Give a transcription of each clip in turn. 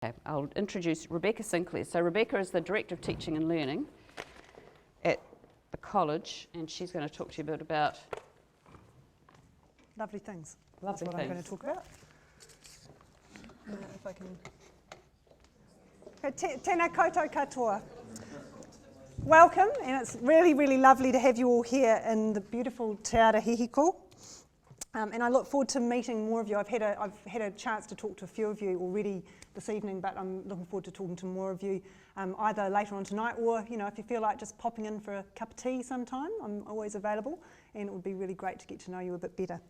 Okay, I'll introduce Rebecca Sinclair. So Rebecca is the Director of Teaching and Learning at the college, and she's going to talk to you a bit about lovely things. Lovely That's what things. I'm going to talk about. If I can. Tēnā koutou katoa. Welcome, and it's really, really lovely to have you all here in the beautiful Te Ara Hihiko. And I look forward to meeting more of you. I've had a chance to talk to a few of you already this evening, but I'm looking forward to talking to more of you either later on tonight or, you know, if you feel like just popping in for a cup of tea sometime, I'm always available, and it would be really great to get to know you a bit better.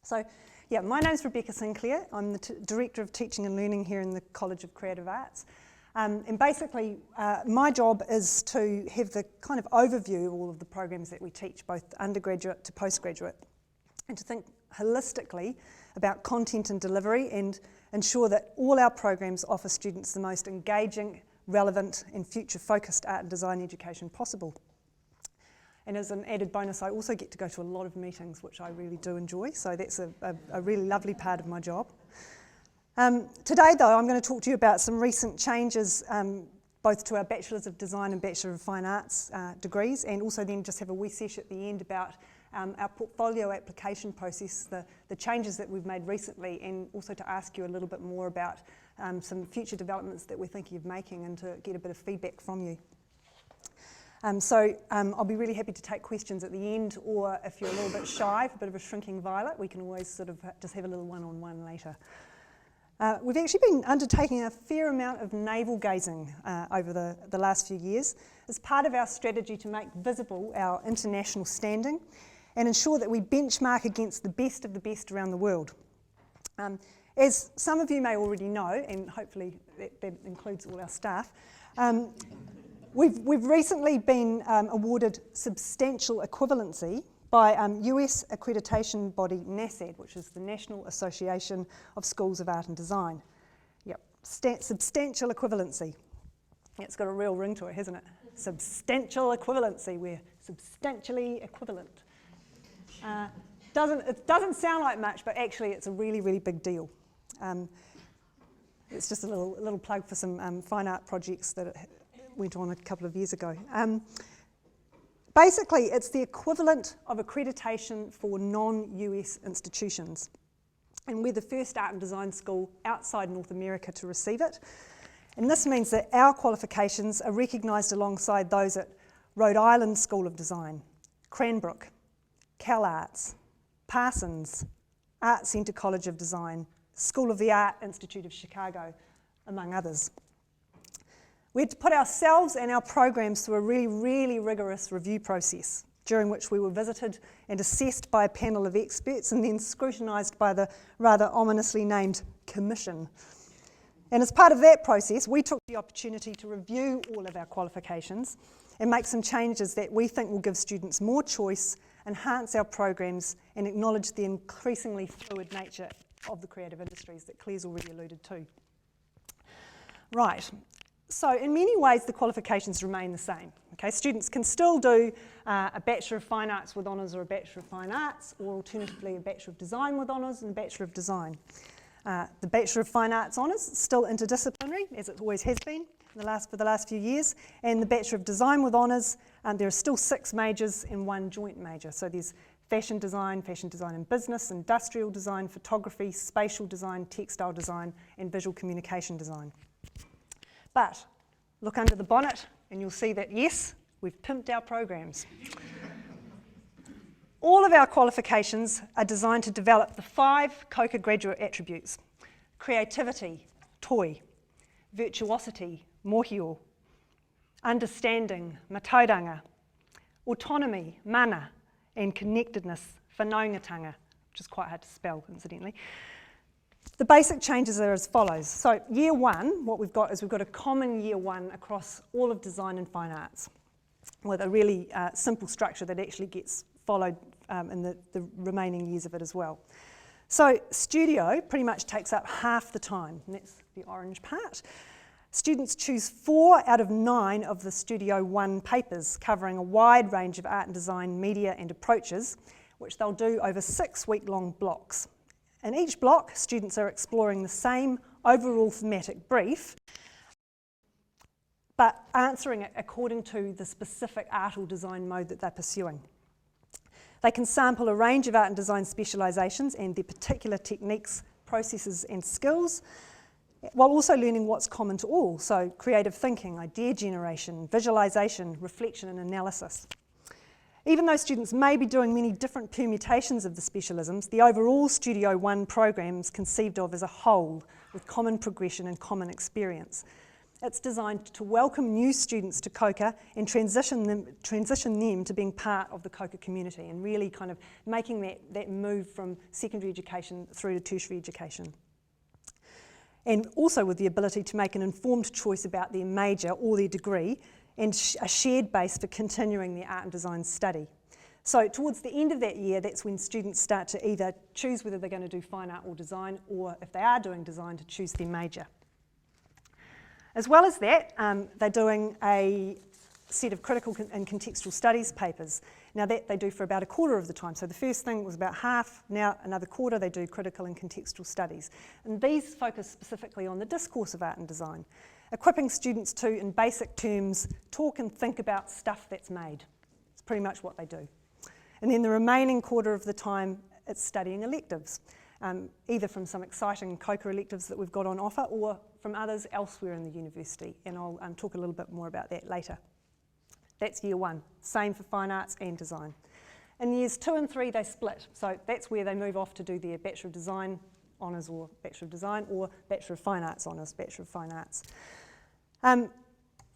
So, yeah, my name's Rebecca Sinclair. I'm the Director of Teaching and Learning here in the College of Creative Arts. And basically, my job is to have the kind of overview of all of the programs that we teach, both undergraduate to postgraduate, and to think holistically about content and delivery and ensure that all our programs offer students the most engaging, relevant and future-focused art and design education possible. And as an added bonus, I also get to go to a lot of meetings, which I really do enjoy, so that's a really lovely part of my job. Today, though, I'm going to talk to you about some recent changes both to our Bachelors of Design and Bachelor of Fine Arts degrees, and also then just have a wee session at the end about our portfolio application process, the changes that we've made recently, and also to ask you a little bit more about some future developments that we're thinking of making and to get a bit of feedback from you. I'll be really happy to take questions at the end, or if you're a little bit shy, a bit of a shrinking violet, we can always sort of just have a little one-on-one later. We've actually been undertaking a fair amount of navel-gazing over the last few years as part of our strategy to make visible our international standing and ensure that we benchmark against the best of the best around the world. As some of you may already know, and hopefully that includes all our staff, we've recently been awarded substantial equivalency by US accreditation body NASAD, which is the National Association of Schools of Art and Design. Yep, substantial equivalency. It's got a real ring to it, hasn't it? Substantial equivalency. We're substantially equivalent. It doesn't sound like much, but actually it's a really, really big deal. It's just a little plug for some fine art projects that went on a couple of years ago. Basically, it's the equivalent of accreditation for non-US institutions. And we're the first art and design school outside North America to receive it. And this means that our qualifications are recognised alongside those at Rhode Island School of Design, Cranbrook, CalArts, Parsons, Art Centre College of Design, School of the Art Institute of Chicago, among others. We had to put ourselves and our programs through a really, really rigorous review process, during which we were visited and assessed by a panel of experts and then scrutinised by the rather ominously named Commission. And as part of that process, we took the opportunity to review all of our qualifications and make some changes that we think will give students more choice, enhance our programs, and acknowledge the increasingly fluid nature of the creative industries that Claire's already alluded to. Right. So in many ways, the qualifications remain the same. Okay, students can still do a Bachelor of Fine Arts with Honours or a Bachelor of Fine Arts, or alternatively a Bachelor of Design with Honours and a Bachelor of Design. The Bachelor of Fine Arts Honours is still interdisciplinary, as it always has been for the last few years, and the Bachelor of Design with Honours, there are still 6 majors and 1 joint major. So there's fashion design and business, industrial design, photography, spatial design, textile design, and visual communication design. But look under the bonnet and you'll see that, yes, we've pimped our programs. All of our qualifications are designed to develop the 5 CoCA graduate attributes: creativity, toi; virtuosity, mōhio; understanding, matauranga; autonomy, mana; and connectedness, whanaungatanga, which is quite hard to spell, incidentally. The basic changes are as follows. So year 1, what we've got is we've got a common year 1 across all of design and fine arts, with a really simple structure that actually gets followed in the remaining years of it as well. So studio pretty much takes up half the time, and that's the orange part. Students choose 4 out of 9 of the Studio 1 papers, covering a wide range of art and design media and approaches, which they'll do over 6 week-long blocks. In each block, students are exploring the same overall thematic brief, but answering it according to the specific art or design mode that they're pursuing. They can sample a range of art and design specialisations and their particular techniques, processes and skills, while also learning what's common to all, so creative thinking, idea generation, visualisation, reflection and analysis. Even though students may be doing many different permutations of the specialisms, the overall Studio 1 program is conceived of as a whole with common progression and common experience. It's designed to welcome new students to CoCA and transition them to being part of the CoCA community and really kind of making that move from secondary education through to tertiary education. And also with the ability to make an informed choice about their major or their degree and a shared base for continuing their art and design study. So towards the end of that year, that's when students start to either choose whether they're going to do fine art or design, or if they are doing design, to choose their major. As well as that, they're doing a set of critical and contextual studies papers. Now that they do for about a quarter of the time. So the first thing was about half, now another quarter they do critical and contextual studies. And these focus specifically on the discourse of art and design, equipping students to, in basic terms, talk and think about stuff that's made. It's pretty much what they do. And then the remaining quarter of the time, it's studying electives, either from some exciting CoCA electives that we've got on offer or from others elsewhere in the university. And I'll talk a little bit more about that later. That's year 1, same for fine arts and design. In years 2 and 3, they split. So that's where they move off to do their Bachelor of Design Honours or Bachelor of Design, or Bachelor of Fine Arts Honours, Bachelor of Fine Arts.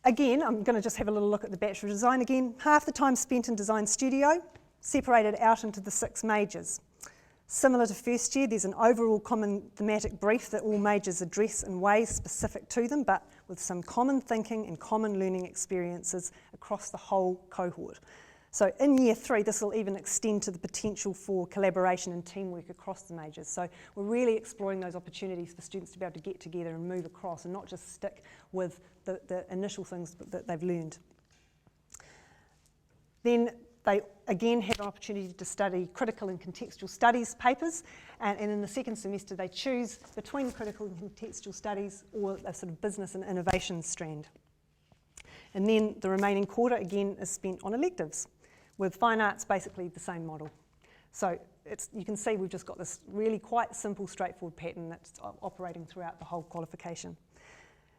Again, I'm going to just have a little look at the Bachelor of Design again. Half the time spent in design studio, separated out into the 6 majors. Similar to first year, there's an overall common thematic brief that all majors address in ways specific to them, but with some common thinking and common learning experiences across the whole cohort. So in year 3, this will even extend to the potential for collaboration and teamwork across the majors. So we're really exploring those opportunities for students to be able to get together and move across and not just stick with the initial things that they've learned. Then they again have an opportunity to study critical and contextual studies papers, and in the second semester they choose between critical and contextual studies or a sort of business and innovation strand. And then the remaining quarter again is spent on electives, with fine arts basically the same model. So you can see we've just got this really quite simple, straightforward pattern that's operating throughout the whole qualification.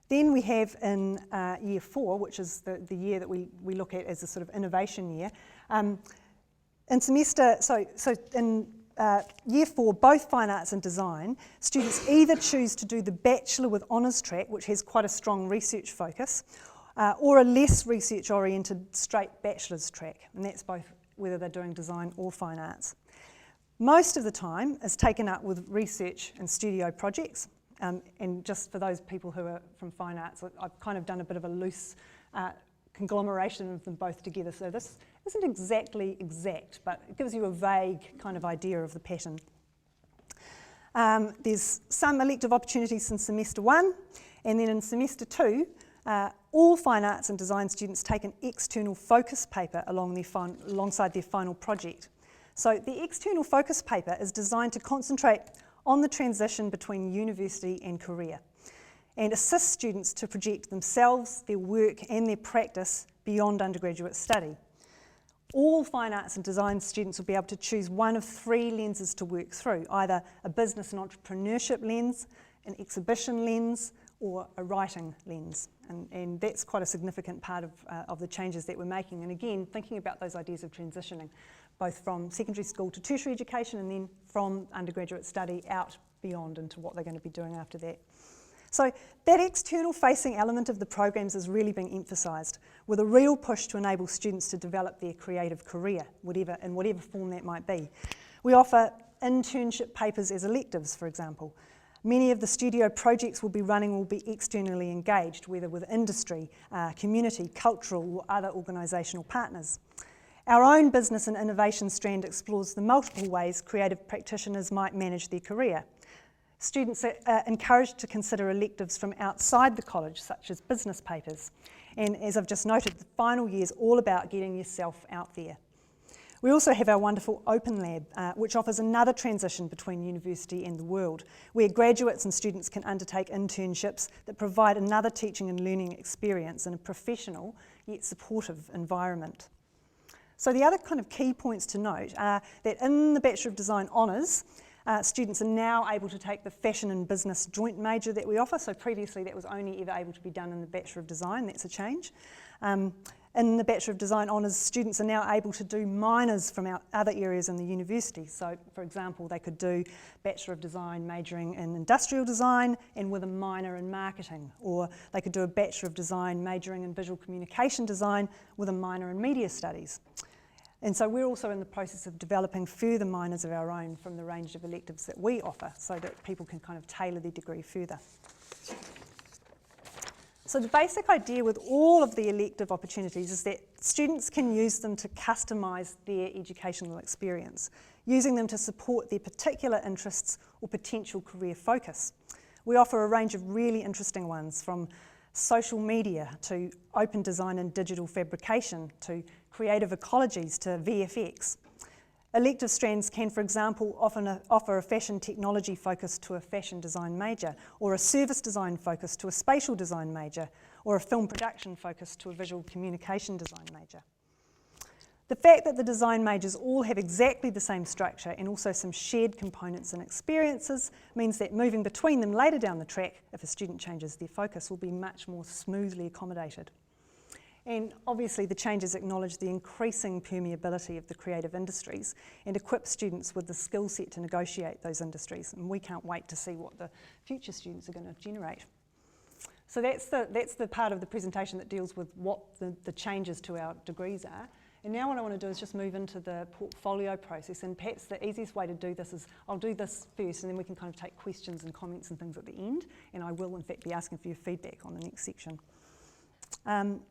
Then we have in year 4, which is the year that we look at as a sort of innovation year. In year 4, both fine arts and design, students either choose to do the Bachelor with Honours track, which has quite a strong research focus, or a less research-oriented straight Bachelor's track, and that's both whether they're doing design or fine arts. Most of the time is taken up with research and studio projects. And just for those people who are from fine arts, I've kind of done a bit of a loose conglomeration of them both together. So this isn't exactly exact, but it gives you a vague kind of idea of the pattern. There's some elective opportunities in semester 1, and then in semester 2, all fine arts and design students take an external focus paper alongside their final project. So the external focus paper is designed to concentrate on the transition between university and career and assist students to project themselves, their work and their practice beyond undergraduate study. All fine arts and design students will be able to choose one of 3 lenses to work through, either a business and entrepreneurship lens, an exhibition lens, or a writing lens. And that's quite a significant part of the changes that we're making. And again, thinking about those ideas of transitioning, both from secondary school to tertiary education and then from undergraduate study out beyond into what they're going to be doing after that. So that external facing element of the programs is really being emphasised, with a real push to enable students to develop their creative career, in whatever form that might be. We offer internship papers as electives, for example. Many of the studio projects we'll be running will be externally engaged, whether with industry, community, cultural or other organisational partners. Our own business and innovation strand explores the multiple ways creative practitioners might manage their career. Students are encouraged to consider electives from outside the college, such as business papers. And as I've just noted, the final year is all about getting yourself out there. We also have our wonderful Open Lab, which offers another transition between university and the world, where graduates and students can undertake internships that provide another teaching and learning experience in a professional yet supportive environment. So the other kind of key points to note are that in the Bachelor of Design Honours, students are now able to take the Fashion and Business joint major that we offer. So previously that was only ever able to be done in the Bachelor of Design. That's a change. In the Bachelor of Design Honours, students are now able to do minors from our other areas in the university. So, for example, they could do Bachelor of Design majoring in Industrial Design and with a minor in Marketing, or they could do a Bachelor of Design majoring in Visual Communication Design with a minor in Media Studies. And so we're also in the process of developing further minors of our own from the range of electives that we offer, so that people can kind of tailor their degree further. So the basic idea with all of the elective opportunities is that students can use them to customise their educational experience, using them to support their particular interests or potential career focus. We offer a range of really interesting ones, from social media to open design and digital fabrication to creative ecologies to VFX. Elective strands can, for example, offer a fashion technology focus to a fashion design major, or a service design focus to a spatial design major, or a film production focus to a visual communication design major. The fact that the design majors all have exactly the same structure and also some shared components and experiences means that moving between them later down the track, if a student changes their focus, will be much more smoothly accommodated. And obviously the changes acknowledge the increasing permeability of the creative industries and equip students with the skill set to negotiate those industries. And we can't wait to see what the future students are going to generate. So that's the part of the presentation that deals with what the changes to our degrees are. And now what I want to do is just move into the portfolio process. And perhaps the easiest way to do this is I'll do this first, and then we can kind of take questions and comments and things at the end. And I will in fact be asking for your feedback on the next section.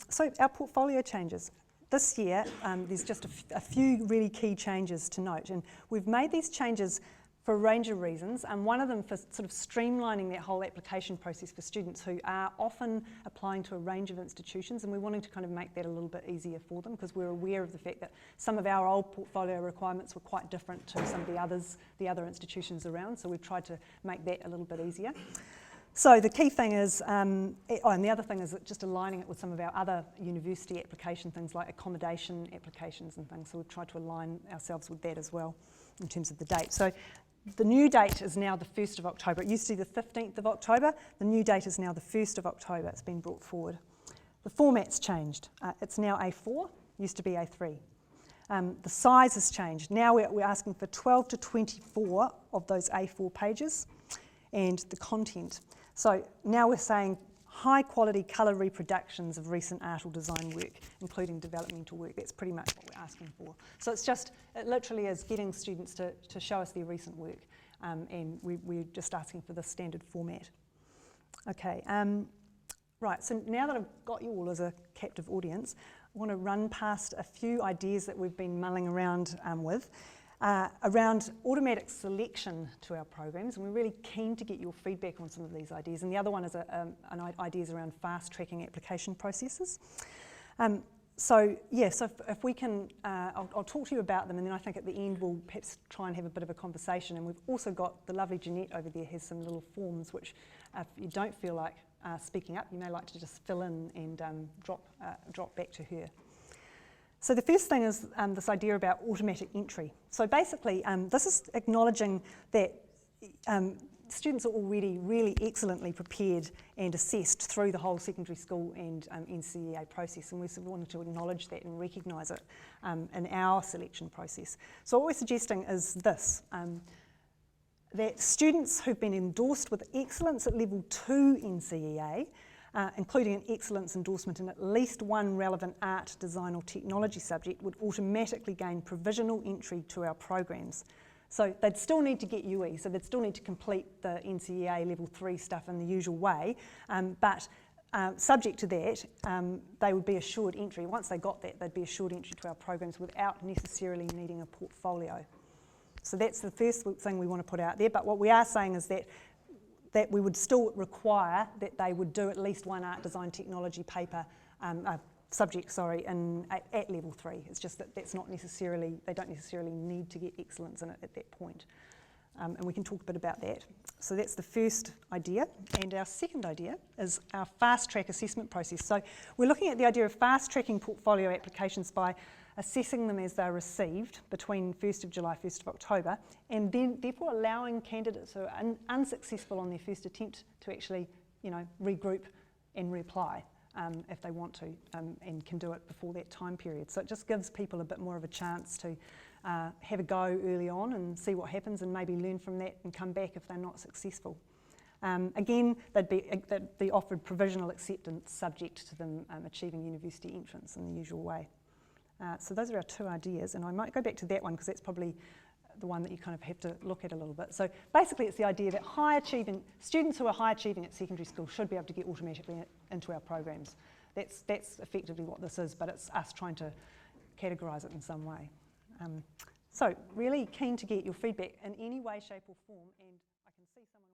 So our portfolio changes. This year, there's just a few really key changes to note, and we've made these changes for a range of reasons, and one of them for sort of streamlining that whole application process for students who are often applying to a range of institutions, and we're wanting to kind of make that a little bit easier for them, because we're aware of the fact that some of our old portfolio requirements were quite different to some of the other institutions around, so we've tried to make that a little bit easier. So the key thing is, and the other thing is just aligning it with some of our other university application things like accommodation applications and things. So we've tried to align ourselves with that as well in terms of the date. So the new date is now the 1st of October. It used to be the 15th of October. The new date is now the 1st of October. It's been brought forward. The format's changed. It's now A4, used to be A3. The size has changed. Now we're asking for 12 to 24 of those A4 pages, and the content. So now we're saying high quality colour reproductions of recent art or design work, including developmental work. That's pretty much what we're asking for. So it literally is getting students to show us their recent work, and we're just asking for the standard format. Okay, right, so now that I've got you all as a captive audience, I want to run past a few ideas that we've been mulling around with. Around automatic selection to our programs, and we're really keen to get your feedback on some of these ideas. And the other one is ideas around fast-tracking application processes. So if we can, I'll talk to you about them, and then I think at the end we'll perhaps try and have a bit of a conversation. And we've also got the lovely Jeanette over there has some little forms which, if you don't feel like speaking up, you may like to just fill in and drop back to her. So the first thing is this idea about automatic entry. So basically, this is acknowledging that students are already really excellently prepared and assessed through the whole secondary school and NCEA process, and we sort of wanted to acknowledge that and recognise it in our selection process. So what we're suggesting is this, that students who've been endorsed with excellence at level 2 NCEA, including an excellence endorsement in at least one relevant art, design or technology subject, would automatically gain provisional entry to our programs. So they'd still need to get UE, so they'd still need to complete the NCEA level 3 stuff in the usual way, but subject to that, they would be assured entry. Once they got that, they'd be assured entry to our programs without necessarily needing a portfolio. So that's the first thing we want to put out there, but what we are saying is that we would still require that they would do at least one art, design, technology paper, subjects, at level 3. It's just that they don't necessarily need to get excellence in it at that point. And we can talk a bit about that. So that's the first idea. And our second idea is our fast-track assessment process. So we're looking at the idea of fast-tracking portfolio applications by assessing them as they're received between 1st of July, 1st of October, and then therefore allowing candidates who are unsuccessful on their first attempt to actually, regroup and reapply if they want to, and can do it before that time period. So it just gives people a bit more of a chance to have a go early on and see what happens and maybe learn from that and come back if they're not successful. Again, they'd be offered provisional acceptance subject to them achieving university entrance in the usual way. So those are our two ideas, and I might go back to that one because that's probably the one that you kind of have to look at a little bit. So basically it's the idea that students who are high achieving at secondary school should be able to get automatically into our programs. That's effectively what this is, but it's us trying to categorise it in some way. So really keen to get your feedback in any way, shape or form, and I can see someone